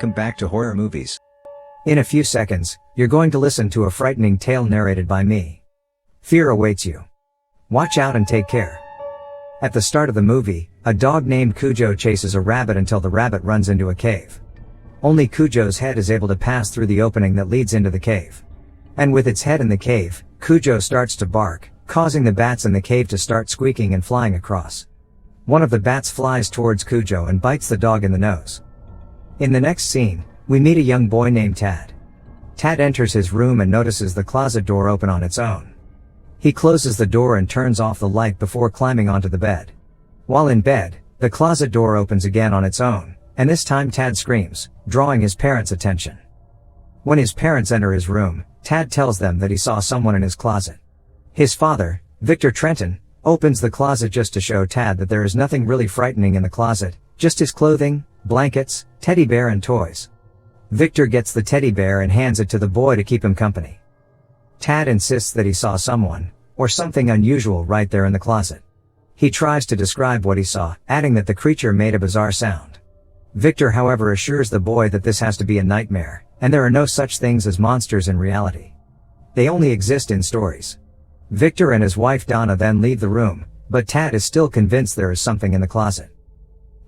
welcome back to Horror Movies. In a few seconds, you're going to listen to a frightening tale narrated by me. Fear awaits you. Watch out and take care. At the start of the movie, a dog named Cujo chases a rabbit until the rabbit runs into a cave. Only Cujo's head is able to pass through the opening that leads into the cave. And with its head in the cave, Cujo starts to bark, causing the bats in the cave to start squeaking and flying across. One of the bats flies towards Cujo and bites the dog in the nose. In the next scene, we meet a young boy named Tad. Tad enters his room and notices the closet door open on its own. He closes the door and turns off the light before climbing onto the bed. While in bed, the closet door opens again on its own, and this time Tad screams, drawing his parents' attention. When his parents enter his room, Tad tells them that he saw someone in his closet. His father, Victor Trenton, opens the closet just to show Tad that there is nothing really frightening in the closet, just his clothing, blankets, teddy bear and toys. Victor gets the teddy bear and hands it to the boy to keep him company. Tad insists that he saw someone, or something unusual right there in the closet. He tries to describe what he saw, adding that the creature made a bizarre sound. Victor, however, assures the boy that this has to be a nightmare, and there are no such things as monsters in reality. They only exist in stories. Victor and his wife Donna then leave the room, but Tad is still convinced there is something in the closet.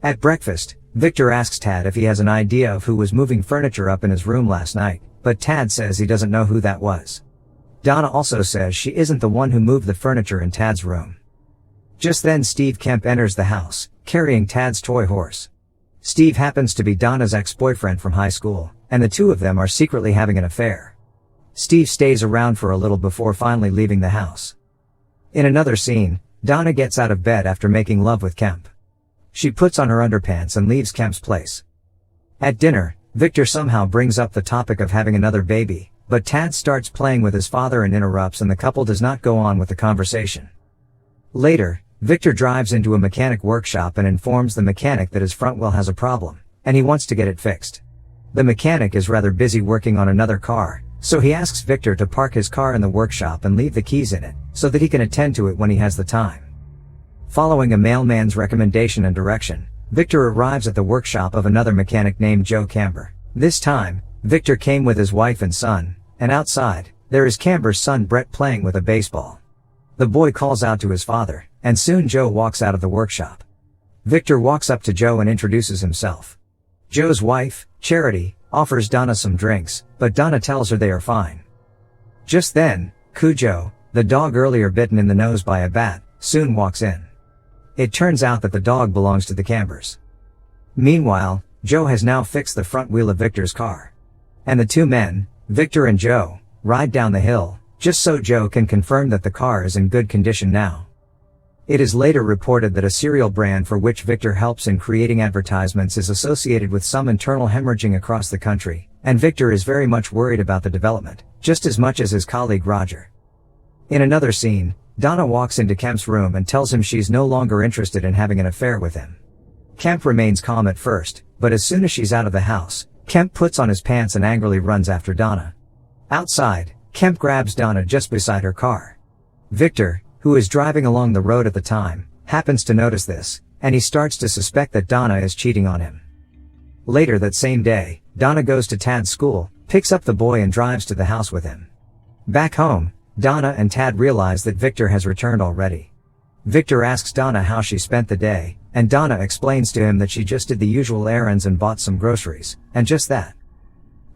At breakfast, Victor asks Tad if he has an idea of who was moving furniture up in his room last night, but Tad says he doesn't know who that was. Donna also says she isn't the one who moved the furniture in Tad's room. Just then Steve Kemp enters the house, carrying Tad's toy horse. Steve happens to be Donna's ex-boyfriend from high school, and the two of them are secretly having an affair. Steve stays around for a little before finally leaving the house. In another scene, Donna gets out of bed after making love with Kemp. She puts on her underpants and leaves Kemp's place. At dinner, Victor somehow brings up the topic of having another baby, but Tad starts playing with his father and interrupts, and the couple does not go on with the conversation. Later, Victor drives into a mechanic workshop and informs the mechanic that his front wheel has a problem, and he wants to get it fixed. The mechanic is rather busy working on another car, so he asks Victor to park his car in the workshop and leave the keys in it, so that he can attend to it when he has the time. Following a mailman's recommendation and direction, Victor arrives at the workshop of another mechanic named Joe Camber. This time, Victor came with his wife and son, and outside, there is Camber's son Brett playing with a baseball. The boy calls out to his father, and soon Joe walks out of the workshop. Victor walks up to Joe and introduces himself. Joe's wife, Charity, offers Donna some drinks, but Donna tells her they are fine. Just then, Cujo, the dog earlier bitten in the nose by a bat, soon walks in. It turns out that the dog belongs to the Cambers. Meanwhile, Joe has now fixed the front wheel of Victor's car. And the two men, Victor and Joe, ride down the hill, just so Joe can confirm that the car is in good condition now. It is later reported that a cereal brand for which Victor helps in creating advertisements is associated with some internal hemorrhaging across the country, and Victor is very much worried about the development, just as much as his colleague Roger. In another scene, Donna walks into Kemp's room and tells him she's no longer interested in having an affair with him. Kemp remains calm at first, but as soon as she's out of the house, Kemp puts on his pants and angrily runs after Donna. Outside, Kemp grabs Donna just beside her car. Victor, who is driving along the road at the time, happens to notice this, and he starts to suspect that Donna is cheating on him. Later that same day, Donna goes to Tad's school, picks up the boy and drives to the house with him. Back home, Donna and Tad realize that Victor has returned already. Victor asks Donna how she spent the day, and Donna explains to him that she just did the usual errands and bought some groceries, and just that.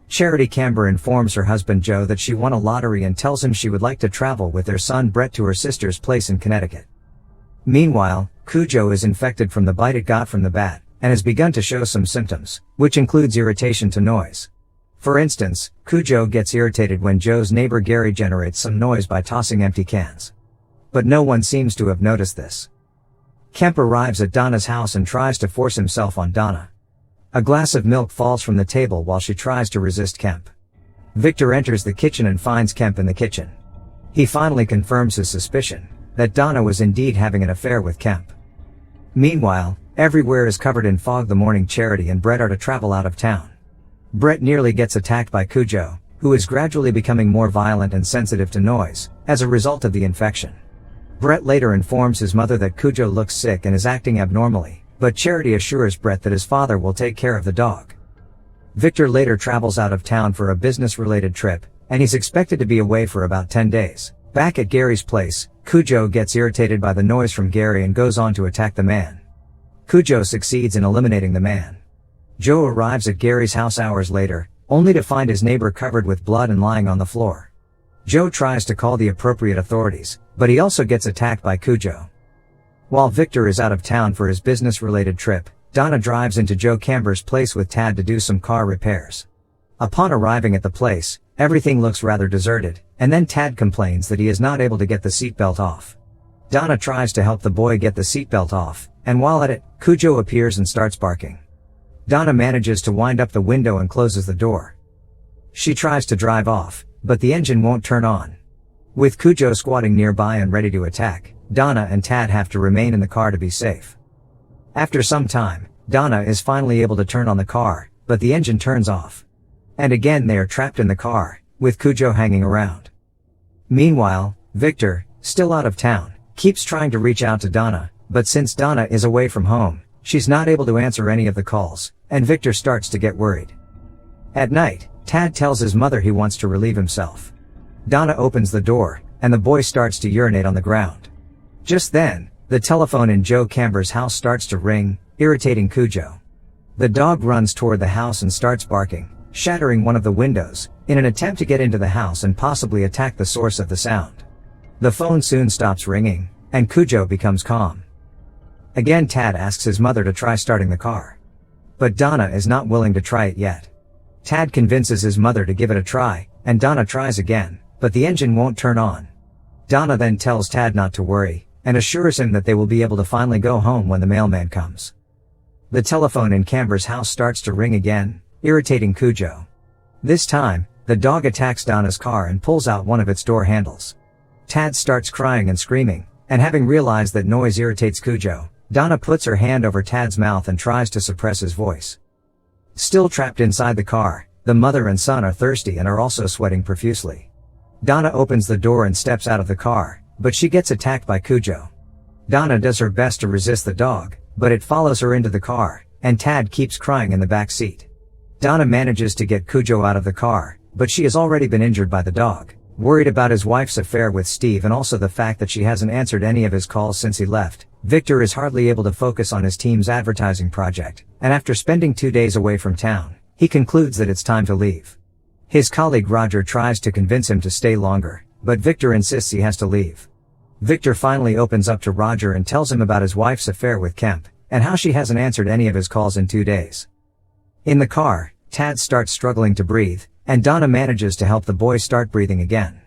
Charity Camber informs her husband Joe that she won a lottery and tells him she would like to travel with their son Brett to her sister's place in Connecticut. Meanwhile, Cujo is infected from the bite it got from the bat, and has begun to show some symptoms, which includes irritation to noise. For instance, Cujo gets irritated when Joe's neighbor Gary generates some noise by tossing empty cans. But no one seems to have noticed this. Kemp arrives at Donna's house and tries to force himself on Donna. A glass of milk falls from the table while she tries to resist Kemp. Victor enters the kitchen and finds Kemp in the kitchen. He finally confirms his suspicion, that Donna was indeed having an affair with Kemp. Meanwhile, everywhere is covered in fog. The morning Charity and Brett are to travel out of town. Brett nearly gets attacked by Cujo, who is gradually becoming more violent and sensitive to noise, as a result of the infection. Brett later informs his mother that Cujo looks sick and is acting abnormally, but Charity assures Brett that his father will take care of the dog. Victor later travels out of town for a business-related trip, and he's expected to be away for about 10 days. Back at Gary's place, Cujo gets irritated by the noise from Gary and goes on to attack the man. Cujo succeeds in eliminating the man. Joe arrives at Gary's house hours later, only to find his neighbor covered with blood and lying on the floor. Joe tries to call the appropriate authorities, but he also gets attacked by Cujo. While Victor is out of town for his business-related trip, Donna drives into Joe Camber's place with Tad to do some car repairs. Upon arriving at the place, everything looks rather deserted, and then Tad complains that he is not able to get the seatbelt off. Donna tries to help the boy get the seatbelt off, and while at it, Cujo appears and starts barking. Donna manages to wind up the window and closes the door. She tries to drive off, but the engine won't turn on. With Cujo squatting nearby and ready to attack, Donna and Tad have to remain in the car to be safe. After some time, Donna is finally able to turn on the car, but the engine turns off. And again they are trapped in the car, with Cujo hanging around. Meanwhile, Victor, still out of town, keeps trying to reach out to Donna, but since Donna is away from home, she's not able to answer any of the calls, and Victor starts to get worried. At night, Tad tells his mother he wants to relieve himself. Donna opens the door, and the boy starts to urinate on the ground. Just then, the telephone in Joe Camber's house starts to ring, irritating Cujo. The dog runs toward the house and starts barking, shattering one of the windows, in an attempt to get into the house and possibly attack the source of the sound. The phone soon stops ringing, and Cujo becomes calm. Again Tad asks his mother to try starting the car. But Donna is not willing to try it yet. Tad convinces his mother to give it a try, and Donna tries again, but the engine won't turn on. Donna then tells Tad not to worry, and assures him that they will be able to finally go home when the mailman comes. The telephone in Camber's house starts to ring again, irritating Cujo. This time, the dog attacks Donna's car and pulls out one of its door handles. Tad starts crying and screaming, and having realized that noise irritates Cujo, Donna puts her hand over Tad's mouth and tries to suppress his voice. Still trapped inside the car, the mother and son are thirsty and are also sweating profusely. Donna opens the door and steps out of the car, but she gets attacked by Cujo. Donna does her best to resist the dog, but it follows her into the car, and Tad keeps crying in the back seat. Donna manages to get Cujo out of the car, but she has already been injured by the dog. Worried about his wife's affair with Steve and also the fact that she hasn't answered any of his calls since he left, Victor is hardly able to focus on his team's advertising project, and after spending 2 days away from town, he concludes that it's time to leave. His colleague Roger tries to convince him to stay longer, but Victor insists he has to leave. Victor finally opens up to Roger and tells him about his wife's affair with Kemp, and how she hasn't answered any of his calls in 2 days. In the car, Tad starts struggling to breathe, and Donna manages to help the boy start breathing again.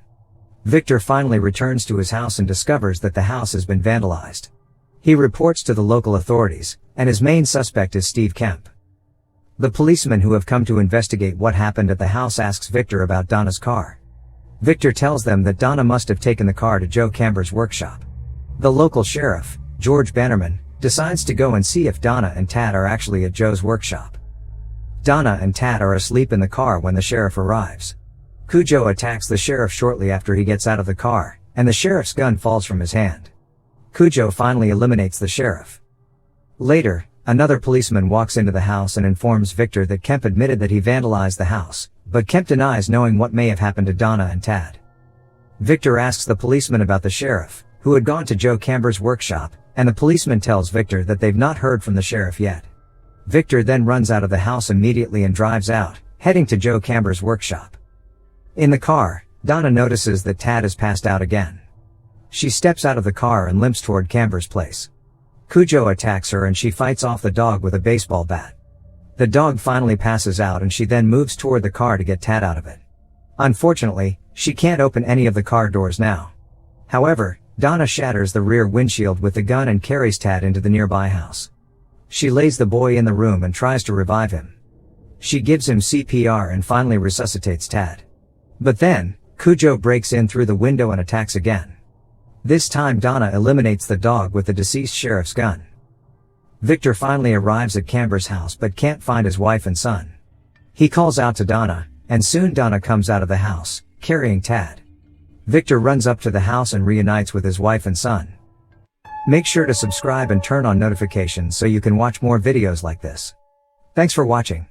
Victor finally returns to his house and discovers that the house has been vandalized. He reports to the local authorities, and his main suspect is Steve Kemp. The policemen who have come to investigate what happened at the house asks Victor about Donna's car. Victor tells them that Donna must have taken the car to Joe Camber's workshop. The local sheriff, George Bannerman, decides to go and see if Donna and Tad are actually at Joe's workshop. Donna and Tad are asleep in the car when the sheriff arrives. Cujo attacks the sheriff shortly after he gets out of the car, and the sheriff's gun falls from his hand. Cujo finally eliminates the sheriff. Later, another policeman walks into the house and informs Victor that Kemp admitted that he vandalized the house, but Kemp denies knowing what may have happened to Donna and Tad. Victor asks the policeman about the sheriff, who had gone to Joe Camber's workshop, and the policeman tells Victor that they've not heard from the sheriff yet. Victor then runs out of the house immediately and drives out, heading to Joe Camber's workshop. In the car, Donna notices that Tad has passed out again. She steps out of the car and limps toward Camber's place. Cujo attacks her and she fights off the dog with a baseball bat. The dog finally passes out and she then moves toward the car to get Tad out of it. Unfortunately, she can't open any of the car doors now. However, Donna shatters the rear windshield with the gun and carries Tad into the nearby house. She lays the boy in the room and tries to revive him. She gives him CPR and finally resuscitates Tad. But then, Cujo breaks in through the window and attacks again. This time Donna eliminates the dog with the deceased sheriff's gun. Victor finally arrives at Camber's house but can't find his wife and son. He calls out to Donna, and soon Donna comes out of the house, carrying Tad. Victor runs up to the house and reunites with his wife and son. Make sure to subscribe and turn on notifications so you can watch more videos like this. Thanks for watching.